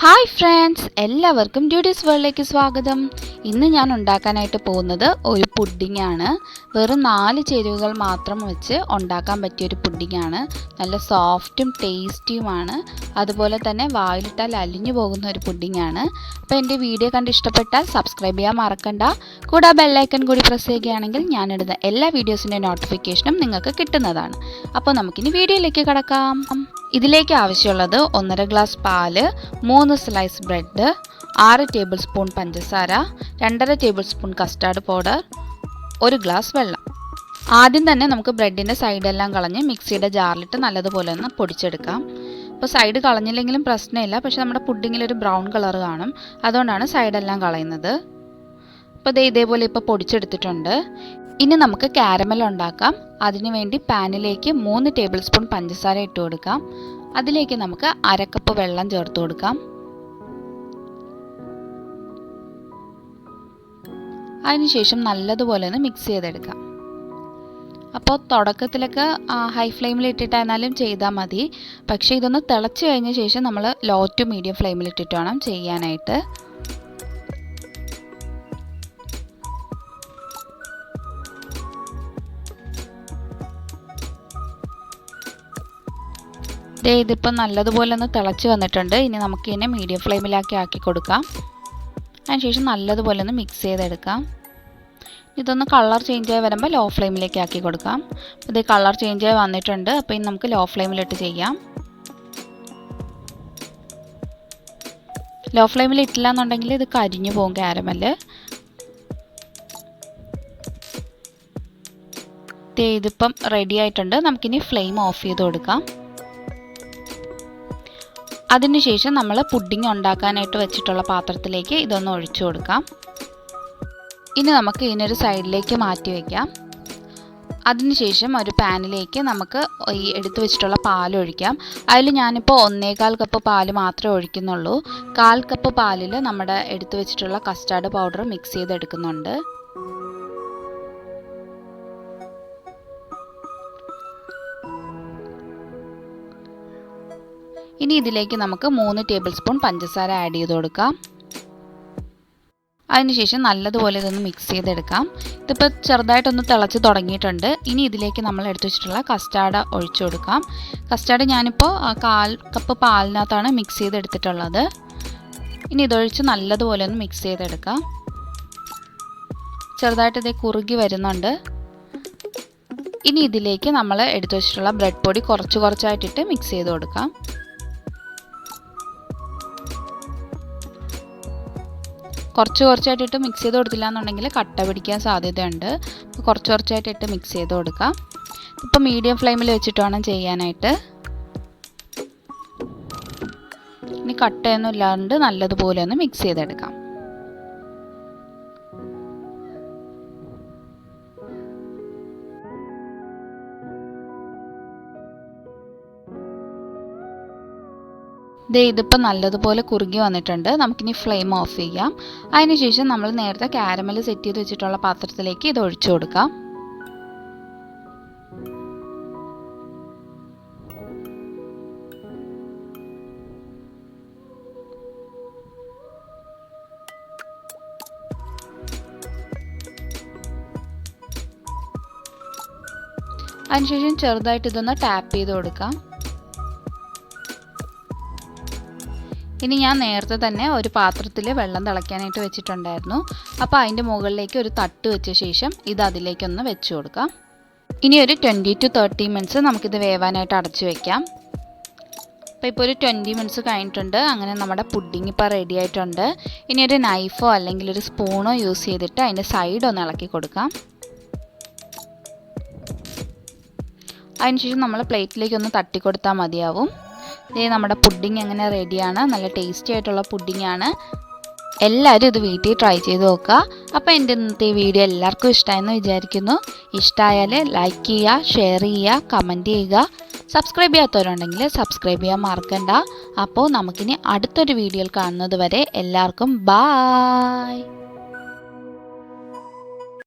Hi friends, എല്ലാവർക്കും ഡ്യൂഡീസ് വേൾഡിലേക്ക് സ്വാഗതം. ഇന്ന് ഞാൻ ഉണ്ടാക്കാനായിട്ട് പോകുന്നത് ഒരു പുഡിംഗ് ആണ്. വെറും 4 ചേരുവകൾ മാത്രം വെച്ച് ഉണ്ടാക്കാൻ പറ്റിയൊരു പുഡിംഗ് ആണ്. നല്ല സോഫ്റ്റും ടേസ്റ്റിയുമാണ്. അതുപോലെ തന്നെ വായിലിട്ടാൽ അലിഞ്ഞു പോകുന്ന ഒരു പുഡിംഗ് ആണ്. അപ്പോൾ എൻ്റെ വീഡിയോ കണ്ട് ഇഷ്ടപ്പെട്ടാൽ സബ്സ്ക്രൈബ് ചെയ്യാൻ മറക്കണ്ട. കൂടാതെ ബെല്ലൈക്കൺ കൂടി പ്രസ് ചെയ്യുകയാണെങ്കിൽ ഞാനിടുന്ന എല്ലാ വീഡിയോസിൻ്റെ നോട്ടിഫിക്കേഷനും നിങ്ങൾക്ക് കിട്ടുന്നതാണ്. അപ്പോൾ നമുക്കിനി വീഡിയോയിലേക്ക് കടക്കാം. ഇതിലേക്ക് ആവശ്യമുള്ളത് 1.5 ഗ്ലാസ് പാല്, 3 സ്ലൈസ് ബ്രെഡ്, 6 ടേബിൾ സ്പൂൺ പഞ്ചസാര, 2.5 table spoon custard powder, 1 glass വെള്ളം. ആദ്യം തന്നെ നമുക്ക് ബ്രെഡിൻ്റെ സൈഡെല്ലാം കളഞ്ഞ് മിക്സിയുടെ ജാറിലിട്ട് നല്ലതുപോലെ ഒന്ന് പൊടിച്ചെടുക്കാം. അപ്പോൾ സൈഡ് കളഞ്ഞില്ലെങ്കിലും പ്രശ്നമില്ല, പക്ഷേ നമ്മുടെ പുഡിങ്ങിലൊരു ബ്രൗൺ കളർ കാണും, അതുകൊണ്ടാണ് സൈഡെല്ലാം കളയുന്നത്. അപ്പോൾ ഇതേപോലെ ഇപ്പോൾ പൊടിച്ചെടുത്തിട്ടുണ്ട്. ഇനി നമുക്ക് കാരമൽ ഉണ്ടാക്കാം. അതിനുവേണ്ടി പാനിലേക്ക് 3 ടേബിൾ സ്പൂൺ പഞ്ചസാര ഇട്ട് കൊടുക്കാം. അതിലേക്ക് നമുക്ക് 1/2 കപ്പ് വെള്ളം ചേർത്ത് കൊടുക്കാം. അതിനുശേഷം നല്ലതുപോലെ ഒന്ന് മിക്സ് ചെയ്തെടുക്കാം. അപ്പോൾ തുടക്കത്തിലൊക്കെ ഹൈ ഫ്ലെയിമിൽ ഇട്ടിട്ടായിരുന്നാലും ചെയ്താൽ മതി. പക്ഷേ ഇതൊന്ന് തിളച്ച് കഴിഞ്ഞ ശേഷം നമ്മൾ ലോ ടു മീഡിയം ഫ്ലെയിമിൽ ഇട്ടിട്ട് വേണം ചെയ്യാനായിട്ട്. ഇതിപ്പോൾ നല്ലതുപോലെ ഒന്ന് തിളച്ച് വന്നിട്ടുണ്ട്. ഇനി നമുക്ക് ഇതിനെ മീഡിയം ഫ്ലെയിമിലാക്കി ആക്കി കൊടുക്കാം. അതിനുശേഷം നല്ലതുപോലെ ഒന്ന് മിക്സ് ചെയ്തെടുക്കാം. ഇതൊന്ന് കളർ ചേഞ്ച് ആയി വരുമ്പോൾ ലോ ഫ്ലെയിമിലേക്ക് ആക്കി കൊടുക്കാം. ഇത് കളർ ചേഞ്ച് ആയി വന്നിട്ടുണ്ട്. അപ്പോൾ ഇനി നമുക്ക് ലോ ഫ്ലെയിമിലിട്ട് ചെയ്യാം. ലോ ഫ്ലെയിമിൽ ഇട്ടില്ല എന്നുണ്ടെങ്കിൽ ഇത് കരിഞ്ഞു പോകും കാരമല്. ഇതിപ്പം റെഡി ആയിട്ടുണ്ട്. നമുക്കിനി ഫ്ലെയിം ഓഫ് ചെയ്ത് കൊടുക്കാം. അതിനുശേഷം നമ്മൾ പുഡിംഗ് ഉണ്ടാക്കാനായിട്ട് വെച്ചിട്ടുള്ള പാത്രത്തിലേക്ക് ഇതൊന്ന് ഒഴിച്ചു കൊടുക്കാം. ഇനി നമുക്ക് ഇതിനൊരു സൈഡിലേക്ക് മാറ്റി വയ്ക്കാം. അതിനുശേഷം ഒരു പാനിലേക്ക് നമുക്ക് ഈ എടുത്തു വെച്ചിട്ടുള്ള പാൽ ഒഴിക്കാം. അതിൽ ഞാനിപ്പോൾ 1.25 കപ്പ് പാൽ മാത്രമേ ഒഴിക്കുന്നുള്ളൂ. 1/4 കപ്പ് പാലിൽ നമ്മുടെ എടുത്തു വെച്ചിട്ടുള്ള കസ്റ്റാർഡ് പൗഡർ മിക്സ് ചെയ്തെടുക്കുന്നുണ്ട്. ഇനി ഇതിലേക്ക് നമുക്ക് 3 ടേബിൾ സ്പൂൺ പഞ്ചസാര ആഡ് ചെയ്ത് കൊടുക്കാം. അതിനുശേഷം നല്ലതുപോലെ ഇതൊന്ന് മിക്സ് ചെയ്തെടുക്കാം. ഇതിപ്പോൾ ചെറുതായിട്ടൊന്ന് തിളച്ച് തുടങ്ങിയിട്ടുണ്ട്. ഇനി ഇതിലേക്ക് നമ്മൾ എടുത്തു വെച്ചിട്ടുള്ള കസ്റ്റാർഡ് ഒഴിച്ചു കൊടുക്കാം. കസ്റ്റാർഡ് ഞാനിപ്പോൾ 1/4 കപ്പ് പാലിനകത്താണ് മിക്സ് ചെയ്തെടുത്തിട്ടുള്ളത്. ഇനി ഇതൊഴിച്ച് നല്ലതുപോലെ ഒന്ന് മിക്സ് ചെയ്തെടുക്കാം. ചെറുതായിട്ട് ഇത് കുറുകി വരുന്നുണ്ട്. ഇനി ഇതിലേക്ക് നമ്മൾ എടുത്തു വെച്ചിട്ടുള്ള ബ്രെഡ് പൊടി കുറച്ചായിട്ടിട്ട് മിക്സ് ചെയ്ത് കൊടുക്കാം. കുറച്ചായിട്ടിട്ട് മിക്സ് ചെയ്ത് കൊടുത്തില്ല എന്നുണ്ടെങ്കിൽ കട്ട പിടിക്കാൻ സാധ്യതയുണ്ട്. കുറച്ചായിട്ടിട്ട് മിക്സ് ചെയ്ത് കൊടുക്കാം. ഇപ്പോൾ മീഡിയം ഫ്ലെയിമിൽ വെച്ചിട്ട് വേണം ചെയ്യാനായിട്ട്. ഇനി കട്ടയൊന്നും ഇല്ലാണ്ട് നല്ലതുപോലെ ഒന്ന് മിക്സ് ചെയ്തെടുക്കാം. ഇതിപ്പോൾ നല്ലതുപോലെ കുറുകി വന്നിട്ടുണ്ട്. നമുക്കിനി ഫ്ലെയിം ഓഫ് ചെയ്യാം. അതിനുശേഷം നമ്മൾ നേരത്തെ കാരമൽ സെറ്റ് ചെയ്ത് വെച്ചിട്ടുള്ള പാത്രത്തിലേക്ക് ഇത് ഒഴിച്ചു കൊടുക്കാം. അതിനുശേഷം ചെറുതായിട്ട് ഇതൊന്ന് ടാപ്പ് ചെയ്ത് കൊടുക്കാം. ഇനി ഞാൻ നേരത്തെ തന്നെ ഒരു പാത്രത്തിൽ വെള്ളം തിളയ്ക്കാനായിട്ട് വെച്ചിട്ടുണ്ടായിരുന്നു. അപ്പോൾ അതിൻ്റെ മുകളിലേക്ക് ഒരു തട്ട് വെച്ച ശേഷം ഇത് അതിലേക്കൊന്ന് വെച്ച് കൊടുക്കാം. ഇനി ഒരു 20 to 30 മിനിറ്റ്സ് നമുക്കിത് വേവാനായിട്ട് അടച്ചു വയ്ക്കാം. അപ്പോൾ ഒരു 20 മിനിറ്റ്സ് കഴിഞ്ഞിട്ടുണ്ട്. അങ്ങനെ നമ്മുടെ പുഡിംഗ് ഇപ്പോൾ റെഡി ആയിട്ടുണ്ട്. ഇനി ഒരു നൈഫോ അല്ലെങ്കിൽ ഒരു സ്പൂണോ യൂസ് ചെയ്തിട്ട് അതിൻ്റെ സൈഡ് ഒന്ന് ഇളക്കി കൊടുക്കാം. അതിനുശേഷം നമ്മൾ പ്ലേറ്റിലേക്ക് തട്ടി കൊടുത്താൽ മതിയാവും. നമ്മുടെ പുഡിംഗ് അങ്ങനെ റെഡിയാണ്. നല്ല ടേസ്റ്റി ആയിട്ടുള്ള പുഡിംഗ് ആണ്. എല്ലാവരും ഇത് വീട്ടിൽ ട്രൈ ചെയ്ത് നോക്കുക. അപ്പോൾ എൻ്റെ ഇന്നത്തെ വീഡിയോ എല്ലാവർക്കും ഇഷ്ടമായെന്ന് വിചാരിക്കുന്നു. ഇഷ്ടമായാൽ ലൈക്ക് ചെയ്യുക, ഷെയർ ചെയ്യുക, കമൻറ്റ് ചെയ്യുക. സബ്സ്ക്രൈബ് ചെയ്യാത്തവരുണ്ടെങ്കിൽ സബ്സ്ക്രൈബ് ചെയ്യാൻ മറക്കണ്ട. അപ്പോൾ നമുക്കിനി അടുത്തൊരു വീഡിയോയിൽ കാണുന്നത് വരെ എല്ലാവർക്കും ബായ്.